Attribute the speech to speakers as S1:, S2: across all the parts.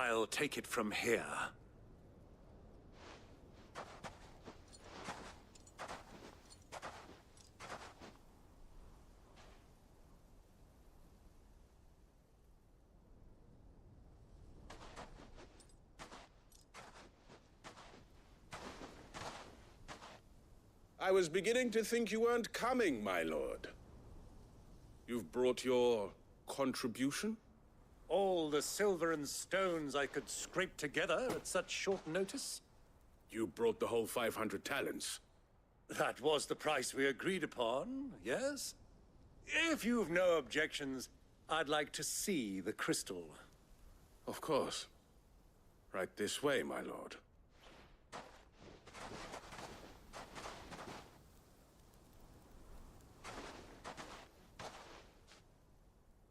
S1: I'll take it from here.
S2: I was beginning to think you weren't coming, my lord. You've brought your contribution?
S1: All the silver and stones I could scrape together at such short notice?
S2: You brought the whole 500 talents.
S1: That was the price we agreed upon, yes? If you've no objections, I'd like to see the crystal.
S2: Of course. Right this way, my lord.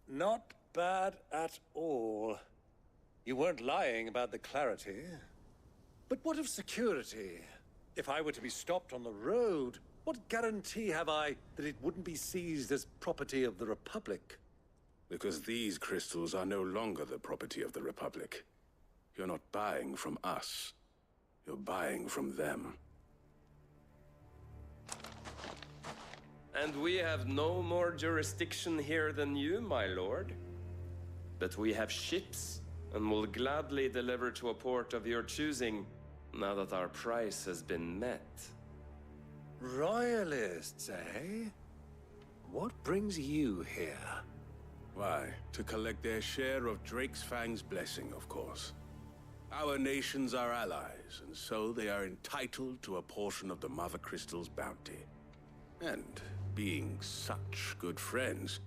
S1: Not bad at all. You weren't lying about the clarity. But what of security? If I were to be stopped on the road, what guarantee have I that it wouldn't be seized as property of the Republic?
S2: Because these crystals are no longer the property of the Republic. You're not buying from us. You're buying from them.
S3: And we have no more jurisdiction here than you, my lord. But we have ships, and will gladly deliver to a port of your choosing, now that our price has been met.
S1: Royalists, eh? What brings you here?
S2: Why, to collect their share of Drake's Fang's blessing, of course. Our nations are allies, and so they are entitled to a portion of the Mother Crystal's bounty. And being such good friends,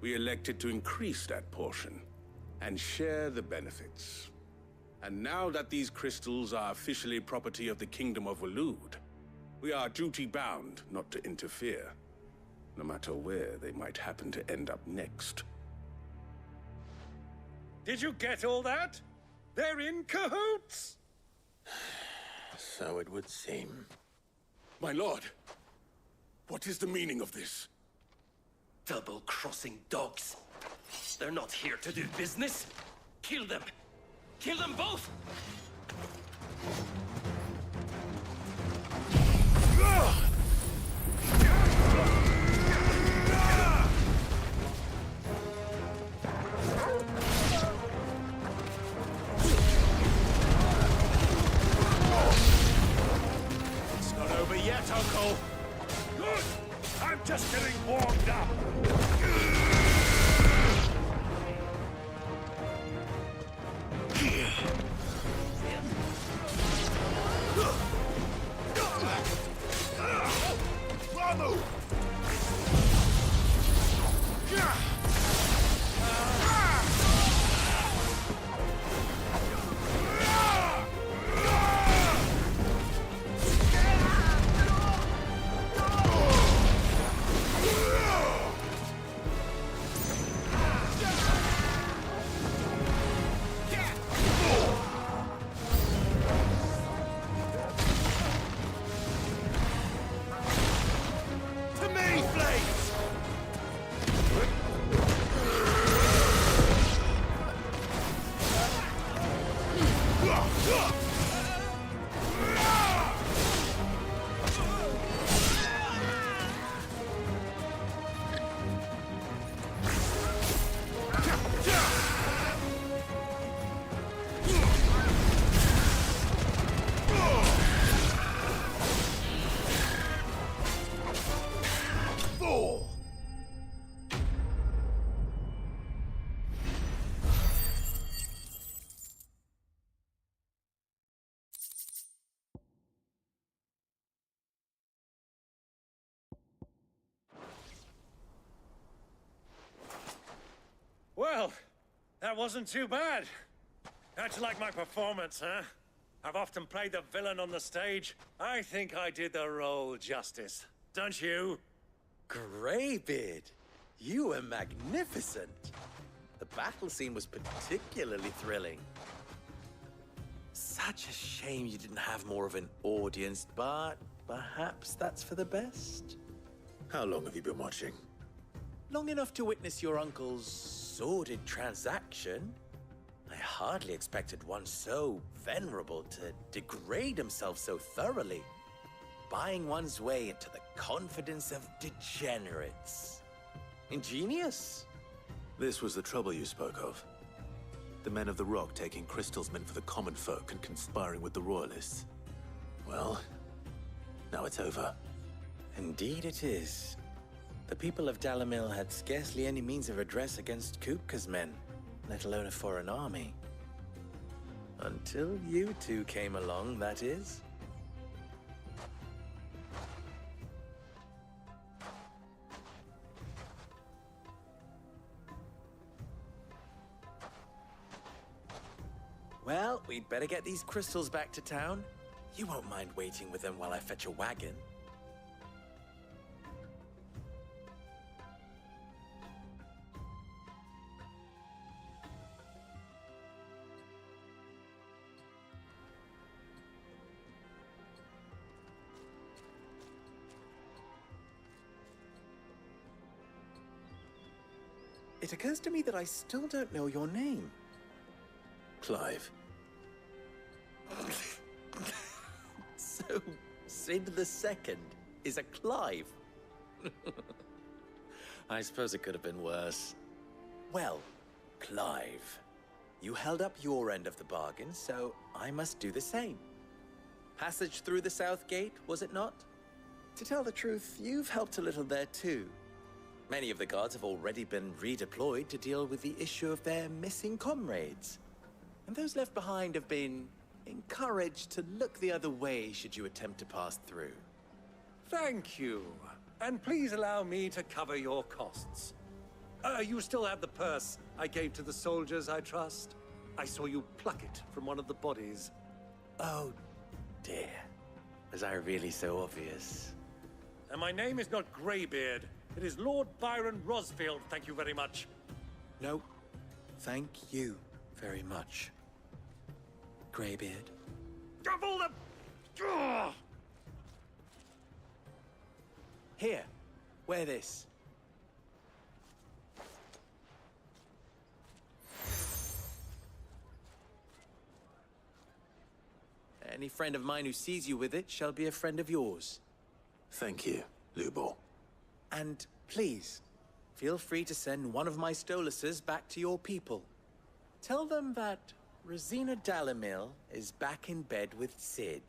S2: we elected to increase that portion and share the benefits. And now that these crystals are officially property of the Kingdom of Waloed, we are duty-bound not to interfere, no matter where they might happen to end up next.
S1: Did you get all that? They're in cahoots!
S4: So it would seem.
S2: My lord, what is the meaning of this?
S3: Double-crossing dogs. They're not here to do business. Kill them! Kill them both!
S1: It's not over yet, Uncle. Good! I'm just getting warmed up. Well, that wasn't too bad. How'd you like my performance, huh? I've often played the villain on the stage. I think I did the role justice. Don't you?
S4: Greybeard, you were magnificent. The battle scene was particularly thrilling. Such a shame you didn't have more of an audience, but perhaps that's for the best.
S5: How long have you been watching?
S4: Long enough to witness your uncle's sordid transaction. I hardly expected one so venerable to degrade himself so thoroughly, buying one's way into the confidence of degenerates. Ingenious.
S5: This was the trouble you spoke of. The men of the Rock taking crystals meant for the common folk and conspiring with the Royalists. Well, now it's over.
S4: Indeed it is. The people of Dalamil had scarcely any means of redress against Kupka's men, let alone a foreign army. Until you two came along, that is. Well, we'd better get these crystals back to town. You won't mind waiting with them while I fetch a wagon. It occurs to me that I still don't know your name.
S5: Clive.
S4: So, Sid the Second is a Clive? I suppose it could have been worse. Well, Clive, you held up your end of the bargain, so I must do the same. Passage through the South Gate, was it not? To tell the truth, you've helped a little there too. Many of the guards have already been redeployed to deal with the issue of their missing comrades. And those left behind have been encouraged to look the other way should you attempt to pass through.
S1: Thank you. And please allow me to cover your costs. You still have the purse I gave to the soldiers, I trust? I saw you pluck it from one of the bodies.
S4: Oh, dear. Was I really so obvious?
S1: And my name is not Greybeard. It is Lord Byron Rosfield, thank you very much.
S4: No, thank you very much, Greybeard.
S1: Of all the... Ugh!
S4: Here, wear this. Any friend of mine who sees you with it shall be a friend of yours.
S5: Thank you, Lubor.
S4: And please, feel free to send one of my Stoluses back to your people. Tell them that Rosina Dalamil is back in bed with Sid.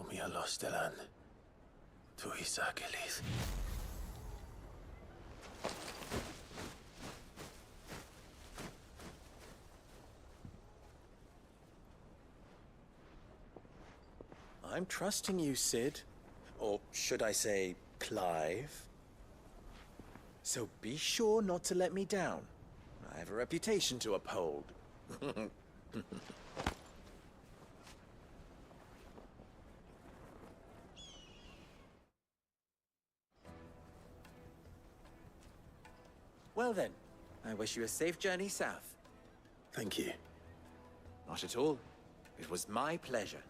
S5: Omia Lostelan. Tu Isakelis.
S4: I'm trusting you, Sid. Or should I say, Clive? So be sure not to let me down. I have a reputation to uphold. Well then, I wish you a safe journey south.
S5: Thank you.
S4: Not at all. It was my pleasure.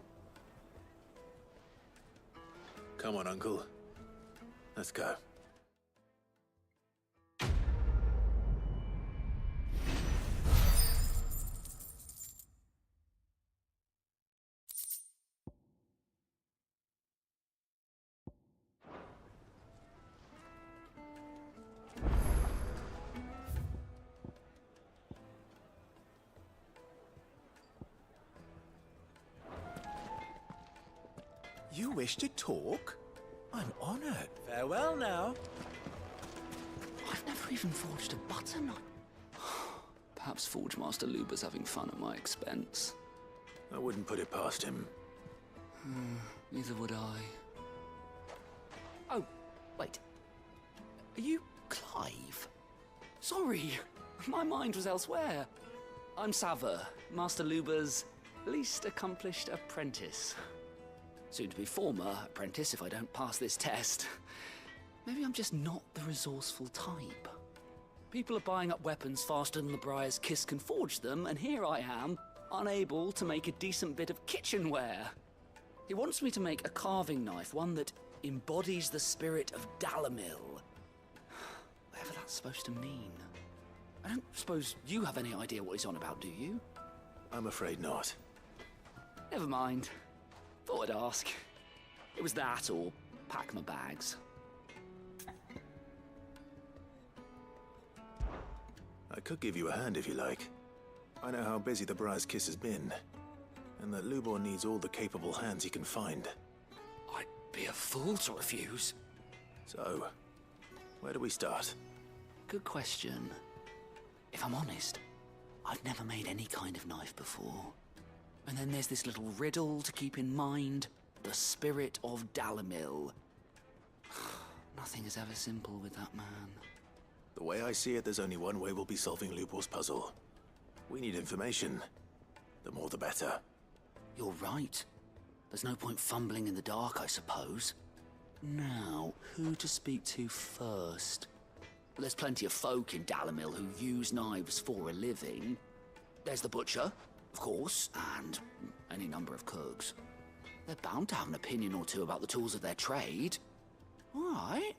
S5: Come on, Uncle. Let's go.
S4: You wish to talk? I'm honored. Farewell now.
S6: I've never even forged a butter knife. Perhaps Forge Master Luber's having fun at my expense.
S5: I wouldn't put it past him.
S6: Neither would I. Oh, wait. Are you Clive? Sorry, my mind was elsewhere. I'm Saver, Master Luber's least accomplished apprentice. Soon to be former apprentice if I don't pass this test. Maybe I'm just not the resourceful type. People are buying up weapons faster than the Briar's Kiss can forge them, and here I am, unable to make a decent bit of kitchenware. He wants me to make a carving knife, one that embodies the spirit of Dalamil. Whatever that's supposed to mean. I don't suppose you have any idea what he's on about, do you?
S5: I'm afraid not.
S6: Never mind. Thought I'd ask. It was that, or pack my bags.
S5: I could give you a hand if you like. I know how busy the Briar's Kiss has been, and that Lubor needs all the capable hands he can find.
S6: I'd be a fool to refuse.
S5: So, where do we start?
S6: Good question. If I'm honest, I've never made any kind of knife before. And then there's this little riddle to keep in mind. The spirit of Dalamil. Nothing is ever simple with that man.
S5: The way I see it, there's only one way we'll be solving Lubor's puzzle. We need information. The more the better.
S6: You're right. There's no point fumbling in the dark, I suppose. Now, who to speak to first? There's plenty of folk in Dalamil who use knives for a living. There's the butcher, of course, and any number of cooks. They're bound to have an opinion or two about the tools of their trade. All right.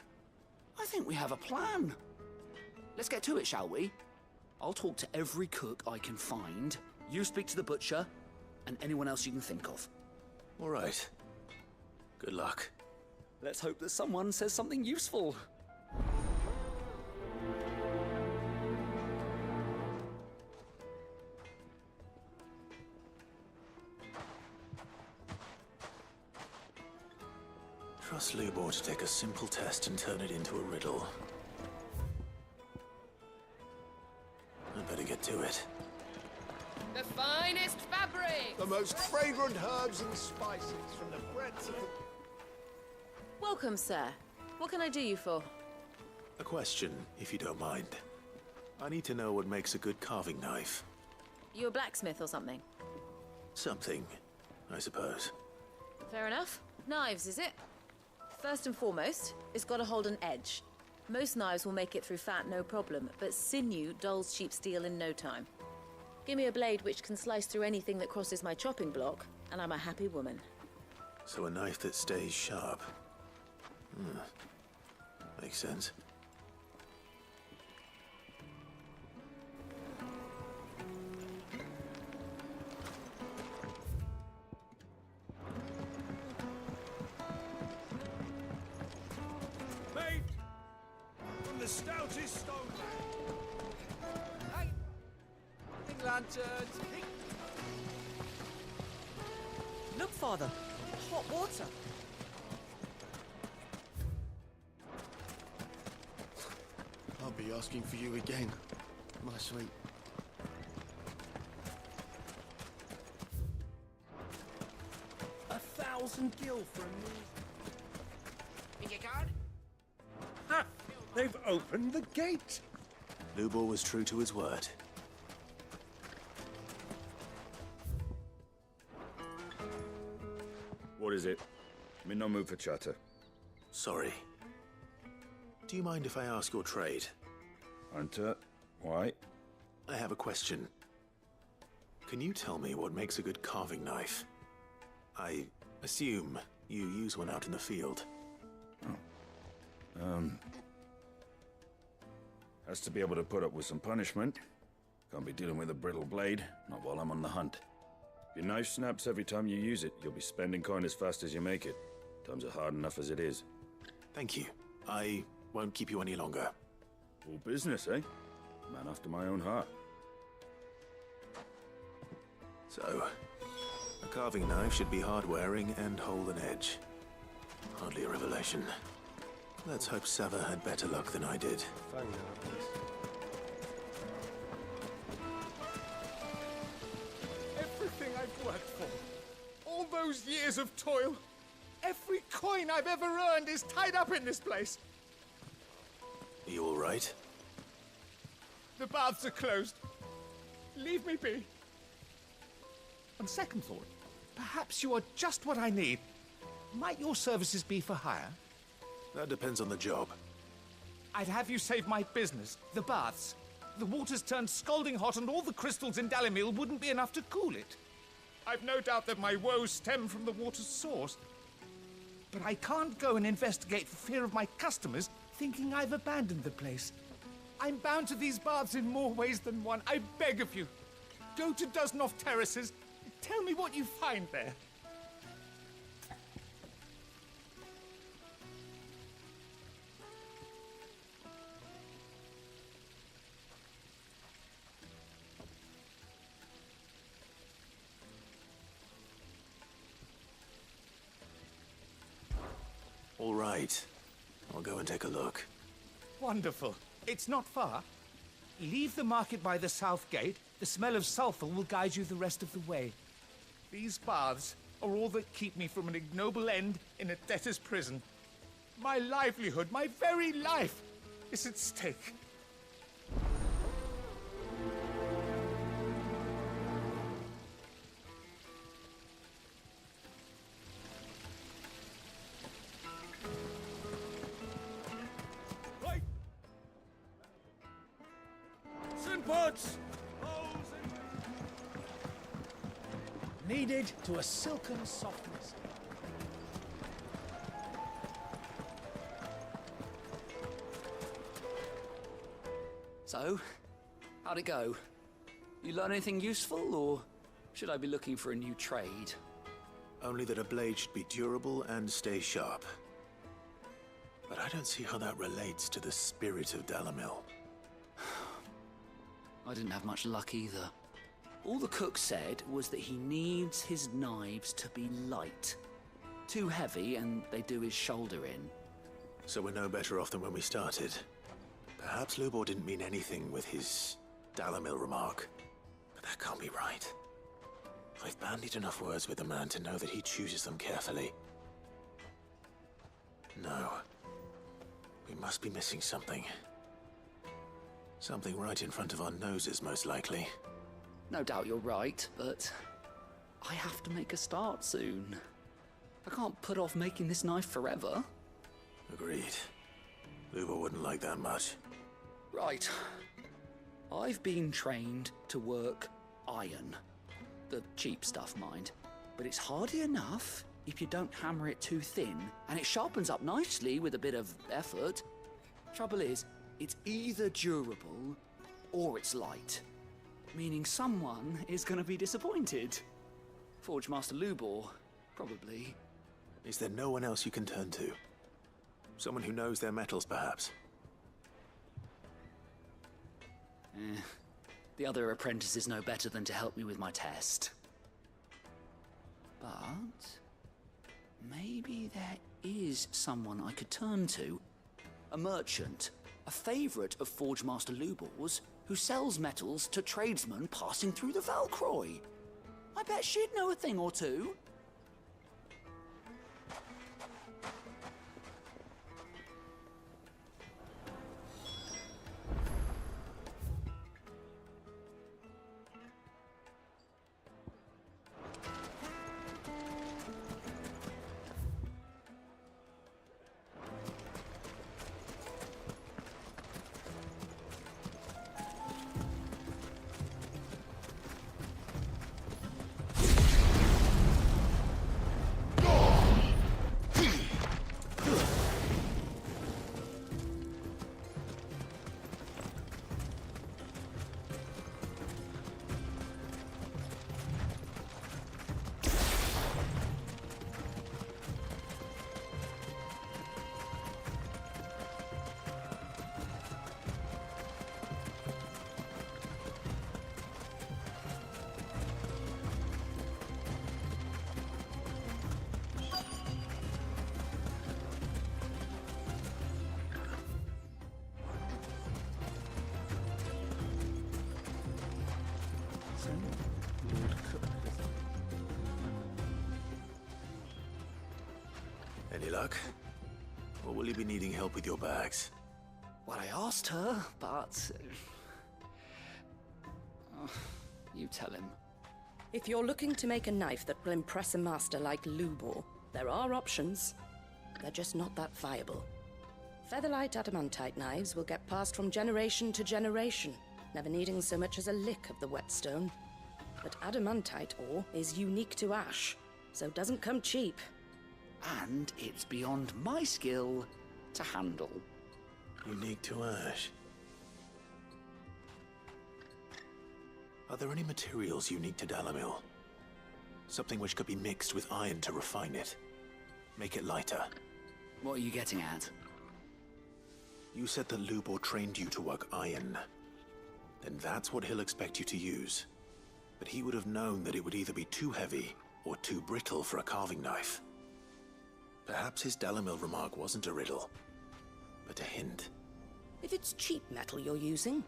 S6: I think we have a plan. Let's get to it, shall we? I'll talk to every cook I can find. You speak to the butcher, and anyone else you can think of.
S5: All right. Good luck.
S6: Let's hope that someone says something useful.
S5: Trust Lubor to take a simple test and turn it into a riddle. I better get to it.
S7: The finest fabric!
S8: The most fragrant herbs and spices from the breadths of the...
S7: Welcome, sir. What can I do you for?
S5: A question, if you don't mind. I need to know what makes a good carving knife.
S7: You a blacksmith or something?
S5: Something, I suppose.
S7: Fair enough. Knives, is it? First and foremost, it's got to hold an edge. Most knives will make it through fat, no problem, but sinew dulls cheap steel in no time. Give me a blade which can slice through anything that crosses my chopping block, and I'm a happy woman.
S5: So a knife that stays sharp. Makes sense.
S2: Mate! From the stoutest stone.
S8: Hey! Lanterns!
S9: Look, Father. Hot water.
S8: I'll be asking for you again, my sweet.
S1: $1,000 for a new... In your card? Ha! They've opened the gate!
S5: Lubor was true to his word.
S10: What is it? I'm in no mood for chatter.
S5: Sorry. Do you mind if I ask your trade?
S10: Hunter, why?
S5: I have a question. Can you tell me what makes a good carving knife? I assume you use one out in the field.
S10: Has to be able to put up with some punishment. Can't be dealing with a brittle blade, not while I'm on the hunt. If your knife snaps every time you use it, you'll be spending coin as fast as you make it. Times are hard enough as it is.
S5: Thank you. I won't keep you any longer.
S10: All business, eh? Man after my own heart.
S5: So, a carving knife should be hard-wearing and hold an edge. Hardly a revelation. Let's hope Sava had better luck than I did.
S8: Everything I've worked for, all those years of toil, every coin I've ever earned is tied up in this place.
S5: Are you all right?
S8: The baths are closed. Leave me be. On second thought, perhaps you are just what I need. Might your services be for hire?
S5: That depends on the job.
S8: I'd have you save my business, the baths. The water's turned scalding hot and all the crystals in Dalimil wouldn't be enough to cool it. I've no doubt that my woes stem from the water's source. But I can't go and investigate for fear of my customers thinking I've abandoned the place. I'm bound to these baths in more ways than one. I beg of you. Go to Dusnoff Terraces. Tell me what you find there.
S5: All right. I'll go and take a look.
S8: Wonderful. It's not far. Leave the market by the south gate. The smell of sulfur will guide you the rest of the way. These baths are all that keep me from an ignoble end in a debtor's prison. My livelihood, my very life, is at stake.
S2: Right! Sinpots!
S8: Kneaded to a silken softness.
S6: So, How'd it go? You learn anything useful, or should I be looking for a new trade?
S5: Only that a blade should be durable and stay sharp. But I don't see how that relates to the spirit of Dalamil.
S6: I didn't have much luck either. All the cook said was that he needs his knives to be light. Too heavy and they do his shoulder in.
S5: So we're no better off than when we started. Perhaps Lubor didn't mean anything with his Dalamil remark. But that can't be right. I've bandied enough words with the man to know that he chooses them carefully. No. We must be missing something. Something right in front of our noses, most likely.
S6: No doubt you're right, but I have to make a start soon. I can't put off making this knife forever.
S5: Agreed. Lubor wouldn't like that much.
S6: Right. I've been trained to work iron. The cheap stuff, mind. But it's hardy enough if you don't hammer it too thin, and it sharpens up nicely with a bit of effort. Trouble is, it's either durable or it's light. Meaning someone is gonna be disappointed. Forge Master Lubor, probably.
S5: Is there no one else you can turn to? Someone who knows their metals, perhaps?
S6: The other apprentices know better than to help me with my test. But maybe there is someone I could turn to. A merchant, a favorite of Forge Master Lubor's, who sells metals to tradesmen passing through the Valcroy. I bet she'd know a thing or two.
S5: Any luck? Or will you be needing help with your bags?
S6: Well, I asked her, but... you tell him.
S11: If you're looking to make a knife that will impress a master like Lubor, there are options. They're just not that viable. Featherlight adamantite knives will get passed from generation to generation, never needing so much as a lick of the whetstone. But adamantite ore is unique to ash, so it doesn't come cheap.
S6: And it's beyond my skill to handle.
S5: Unique to ash. Are there any materials unique to Dalamil? Something which could be mixed with iron to refine it. Make it lighter.
S6: What are you getting at?
S5: You said that Lubor trained you to work iron. Then that's what he'll expect you to use. But he would have known that it would either be too heavy or too brittle for a carving knife. Perhaps his Dalamil remark wasn't a riddle, but a hint.
S11: If it's cheap metal you're using,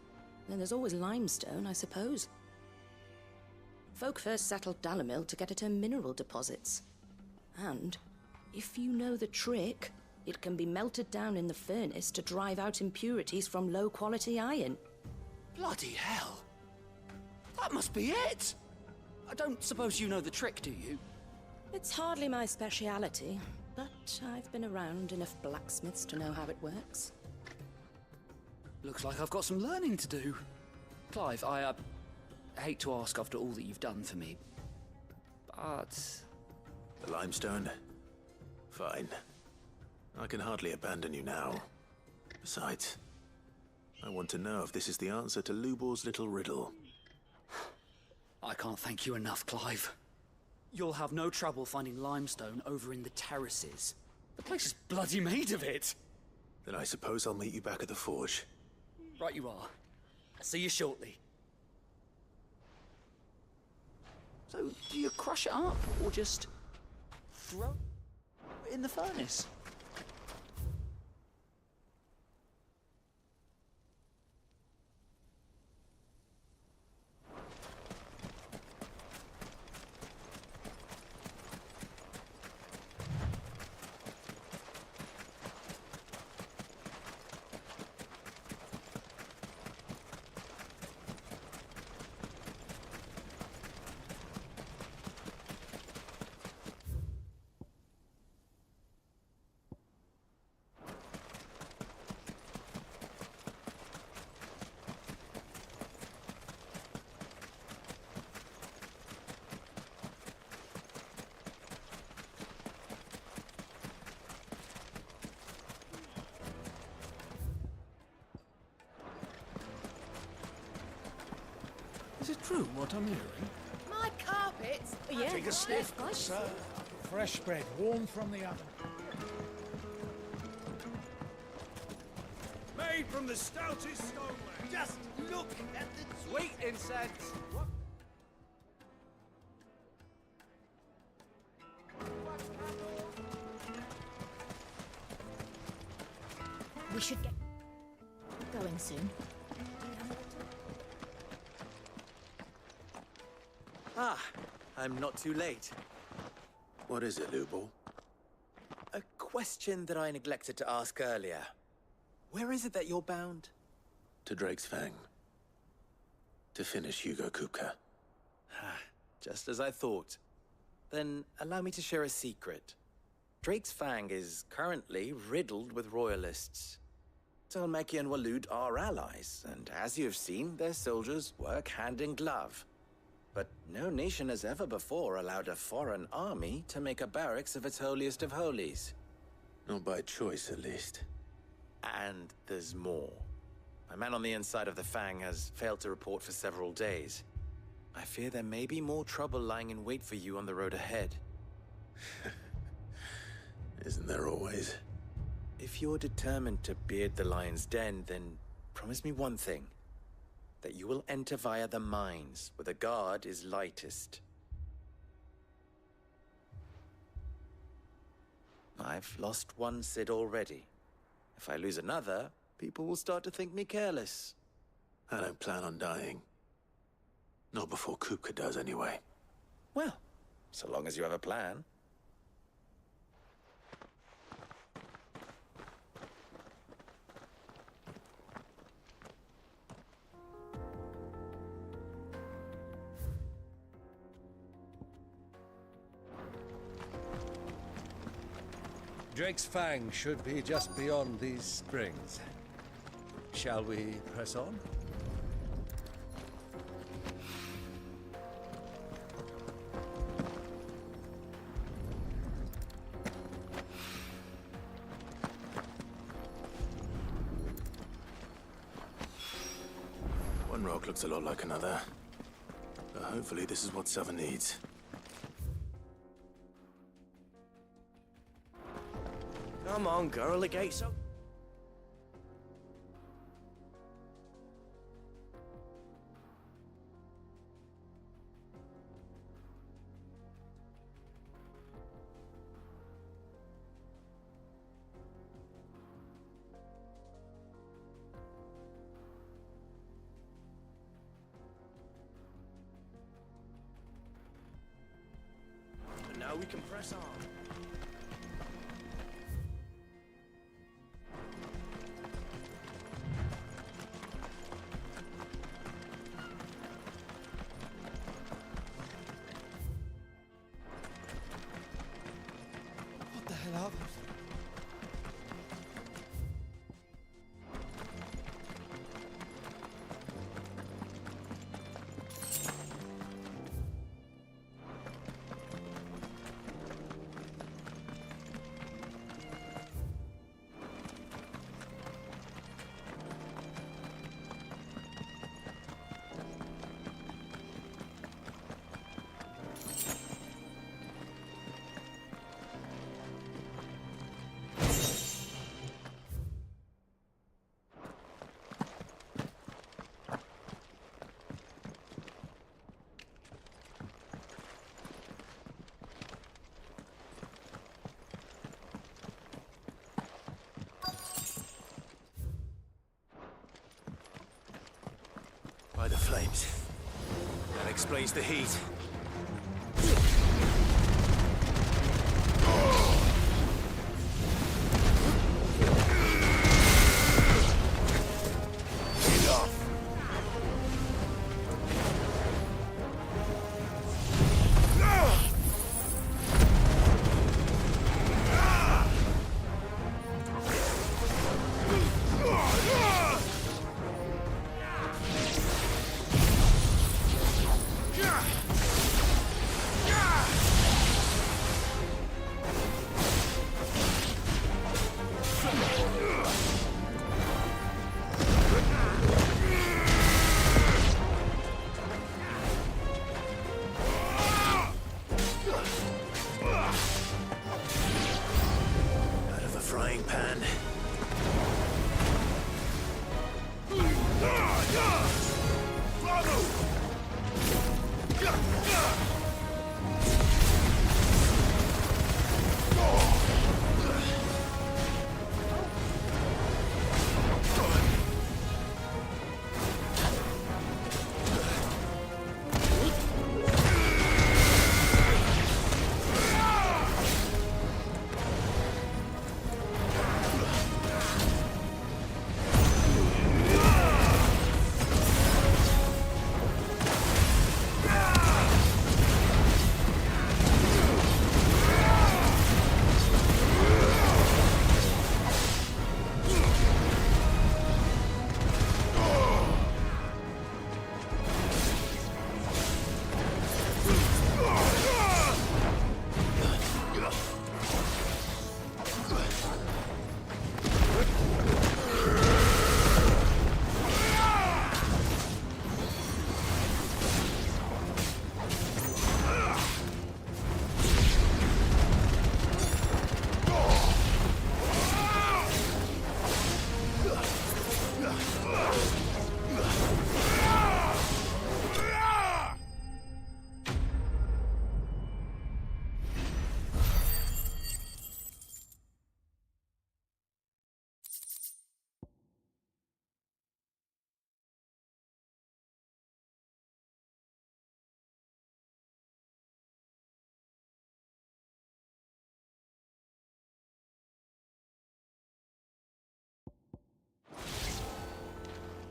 S11: then there's always limestone, I suppose. Folk first settled Dalamil to get at her mineral deposits. And, if you know the trick, it can be melted down in the furnace to drive out impurities from low-quality iron.
S6: Bloody hell! That must be it! I don't suppose you know the trick, do you?
S11: It's hardly my speciality, but I've been around enough blacksmiths to know how it works.
S6: Looks like I've got some learning to do. Clive, I hate to ask after all that you've done for me, but...
S5: The limestone? Fine. I can hardly abandon you now. Besides, I want to know if this is the answer to Lubor's little riddle.
S6: I can't thank you enough, Clive. You'll have no trouble finding limestone over in the terraces. The place is bloody made of it.
S5: Then I suppose I'll meet you back at the forge.
S6: Right you are. I'll see you shortly. So, do you crush it up, or just throw it in the furnace?
S12: Is it true what I'm hearing?
S7: My carpets? Yeah.
S12: Take a sniff,
S7: nice.
S12: sir. Fresh bread, warm from the oven.
S2: Made from the stoutest stoneware.
S13: Just look at the sweet incense.
S14: We should get going soon.
S4: Ah, I'm not too late.
S5: What is it, Lubor?
S4: A question that I neglected to ask earlier. Where is it that you're bound?
S5: To Drake's Fang. To finish Hugo Kupka.
S4: Just as I thought. Then allow me to share a secret. Drake's Fang is currently riddled with royalists. Talmeki and Walud are allies, and as you've seen, their soldiers work hand in glove. But no nation has ever before allowed a foreign army to make a barracks of its holiest of holies.
S5: Not by choice, at least.
S4: And there's more. My man on the inside of the Fang has failed to report for several days. I fear there may be more trouble lying in wait for you on the road ahead.
S5: Isn't there always?
S4: If you're determined to beard the lion's den, then promise me one thing. That you will enter via the mines, where the guard is lightest. I've lost one Cid already. If I lose another, people will start to think me careless.
S5: I don't plan on dying. Not before Kupka does, anyway.
S4: Well, so long as you have a plan.
S1: Drake's Fang should be just beyond these springs. Shall we press on?
S5: One rock looks a lot like another. But hopefully this is what Sava needs.
S13: Come on, girl, the gate's open. And now we can press on.
S12: What the hell are those?
S5: the flames. That explains the heat.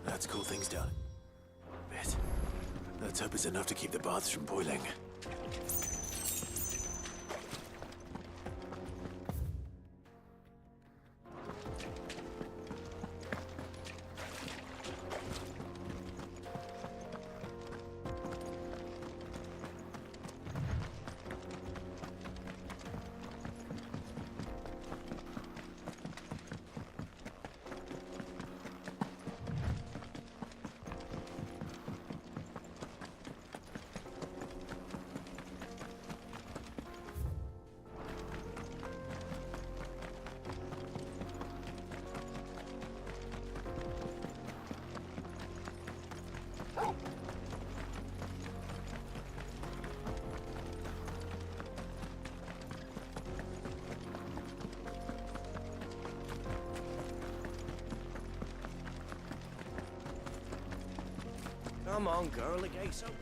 S5: That's cool things done. Bit. Let's hope it's enough to keep the baths from boiling.
S13: Come on, girl, the gate's open.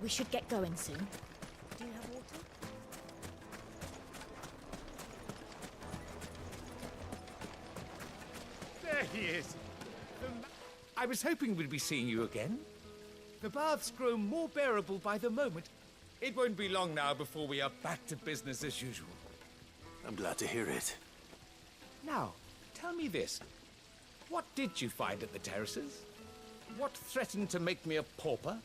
S14: We should get going soon. Do you have water?
S8: There he is. I was hoping we'd be seeing you again. The baths grow more bearable by the moment. It won't be long now before we are back to business as usual.
S5: I'm glad to hear it.
S8: Now, tell me this. What did you find at the terraces? What threatened to make me a pauper?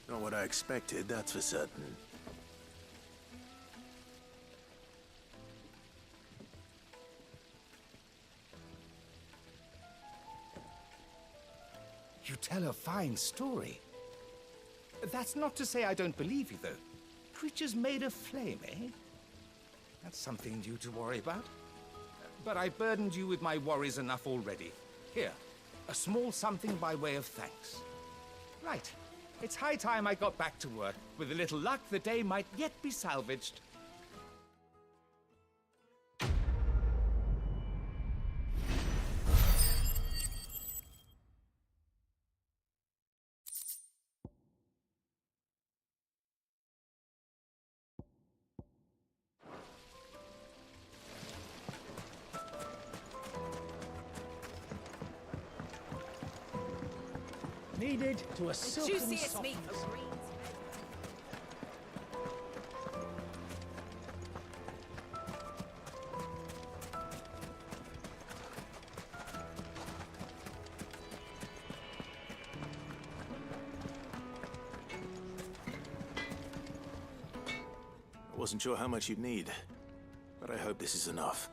S5: Not what I expected, that's for certain.
S8: You tell a fine story. That's not to say I don't believe you, though. Creatures made of flame, eh? That's something new to worry about. But I burdened you with my worries enough already. Here, a small something by way of thanks. Right. It's high time I got back to work. With a little luck, the day might yet be salvaged.
S12: kneaded to a silken
S9: Juiciest meat
S12: softness.
S9: for greens.
S5: I wasn't sure how much you'd need, but I hope this is enough.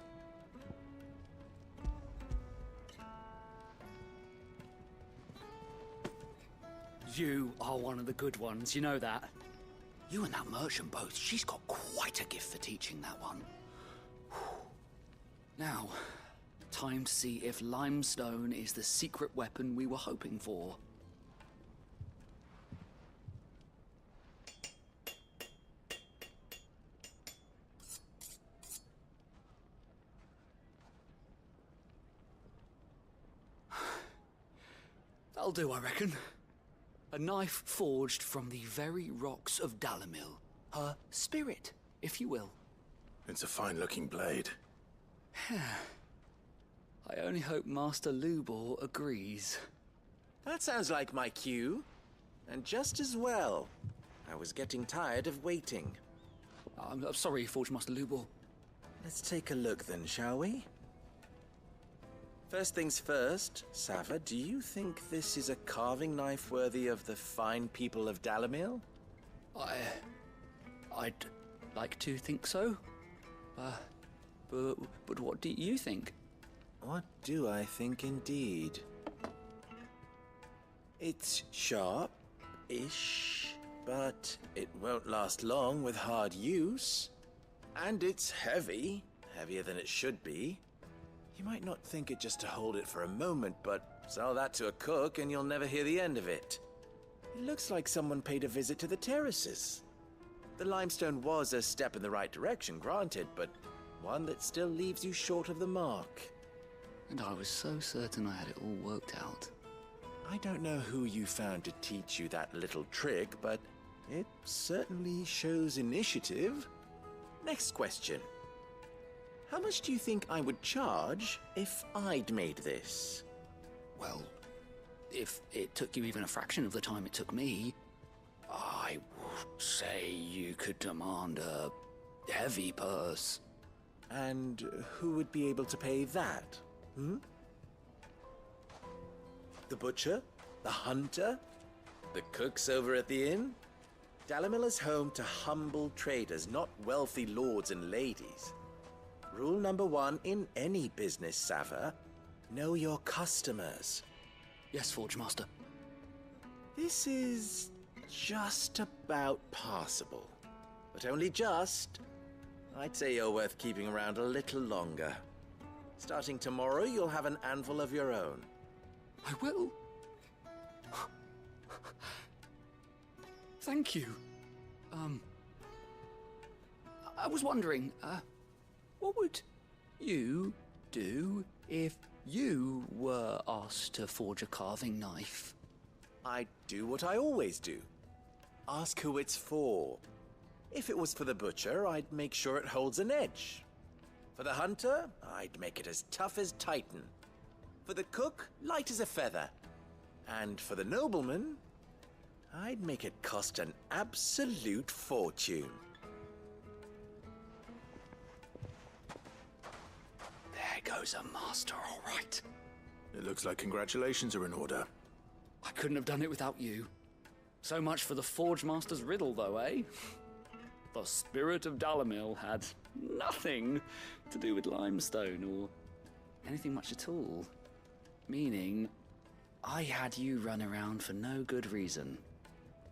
S6: You are one of the good ones, you know that. You and that merchant both, she's got quite a gift for teaching that one. Now, time to see if limestone is the secret weapon we were hoping for. That'll do, I reckon. A knife forged from the very rocks of Dalamil. Her spirit, if you will.
S5: It's a fine-looking blade.
S6: I only hope Master Lubor agrees.
S4: That sounds like my cue. And just as well. I was getting tired of waiting.
S6: I'm sorry, Forge Master Lubor.
S4: Let's take a look then, shall we? First things first, Sava, do you think this is a carving knife worthy of the fine people of Dalamil?
S6: I'd like to think so. But what do you think?
S4: What do I think indeed? It's sharp-ish, but it won't last long with hard use. And it's heavy, heavier than it should be. You might not think it just to hold it for a moment, but sell that to a cook and you'll never hear the end of it. It looks like someone paid a visit to the terraces. The limestone was a step in the right direction, granted, but one that still leaves you short of the mark.
S6: And I was so certain I had it all worked out.
S4: I don't know who you found to teach you that little trick, but it certainly shows initiative. Next question. How much do you think I would charge if I'd made this?
S6: Well, if it took you even a fraction of the time it took me, I would say you could demand a heavy purse.
S4: And who would be able to pay that? The butcher? The hunter? The cooks over at the inn? Dalamil is home to humble traders, not wealthy lords and ladies. Rule number 1 in any business, Sava, know your customers.
S6: Yes, Forge Master.
S4: This is just about passable. But only just. I'd say you're worth keeping around a little longer. Starting tomorrow, you'll have an anvil of your own.
S6: I will. Thank you. I was wondering, what would you do if you were asked to forge a carving knife?
S4: I'd do what I always do. Ask who it's for. If it was for the butcher, I'd make sure it holds an edge. For the hunter, I'd make it as tough as Titan. For the cook, light as a feather. And for the nobleman, I'd make it cost an absolute fortune.
S6: There goes a master, all right.
S5: It looks like congratulations are in order.
S6: I couldn't have done it without you. So much for the Forge Master's riddle, though, eh? The spirit of Dalamil had nothing to do with limestone or anything much at all. Meaning, I had you run around for no good reason.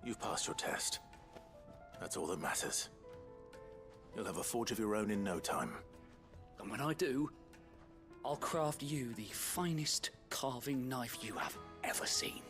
S5: You've passed your test. That's all that matters. You'll have a forge of your own in no time.
S6: And when I do, I'll craft you the finest carving knife you have ever seen.